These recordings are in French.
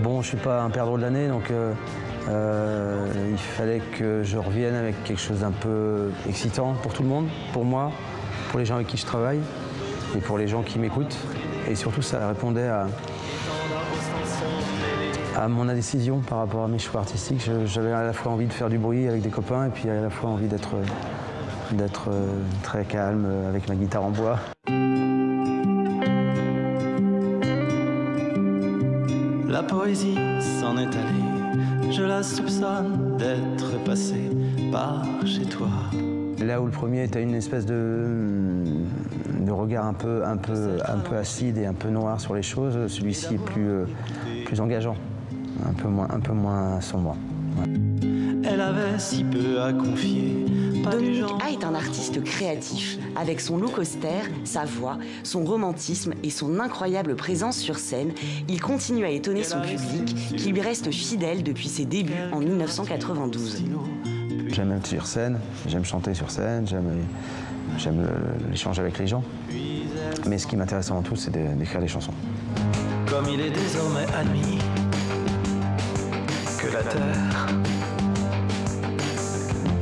Bon, je suis pas un perdreau de l'année, donc il fallait que je revienne avec quelque chose d'un peu excitant pour tout le monde, pour moi, pour les gens avec qui je travaille et pour les gens qui m'écoutent. Et surtout, ça répondait à mon indécision par rapport à mes choix artistiques. J'avais à la fois envie de faire du bruit avec des copains et puis à la fois envie d'être très calme avec ma guitare en bois. La poésie s'en est allée, je la soupçonne d'être passée par chez toi. Là où le premier était une espèce de regard un peu acide et un peu noir sur les choses, celui-ci est plus engageant, un peu moins sombre. Ouais. Elle avait si peu à confier. Dominique A est un artiste créatif. Avec son look austère, sa voix, son romantisme et son incroyable présence sur scène, il continue à étonner son public qui lui reste fidèle depuis ses débuts en 1992. J'aime être sur scène, j'aime chanter sur scène, j'aime l'échange avec les gens. Mais ce qui m'intéresse avant tout, c'est d'écrire des chansons. Comme il est désormais admis que la Terre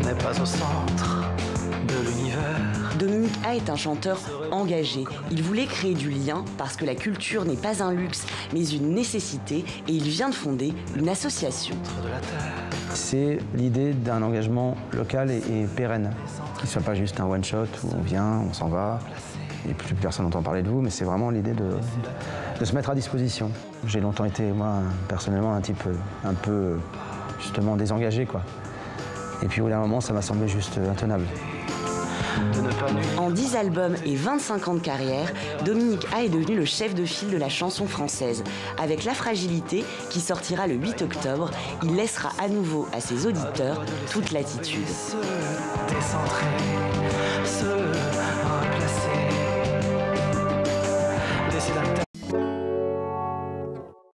n'est pas au centre de l'univers. Dominique A est un chanteur engagé. Il voulait créer du lien parce que la culture n'est pas un luxe, mais une nécessité, et il vient de fonder une association. C'est l'idée d'un engagement local et pérenne, qu'il ne soit pas juste un one-shot où on vient, on s'en va, et plus personne n'entend parler de vous, mais c'est vraiment l'idée de se mettre à disposition. J'ai longtemps été, moi, personnellement, un type un peu, justement, désengagé, quoi. Et puis au bout d'un moment, ça m'a semblé juste intenable. En 10 albums et 25 ans de carrière, Dominique A est devenu le chef de file de la chanson française. Avec La Fragilité, qui sortira le 8 octobre, il laissera à nouveau à ses auditeurs toute latitude. Décentré,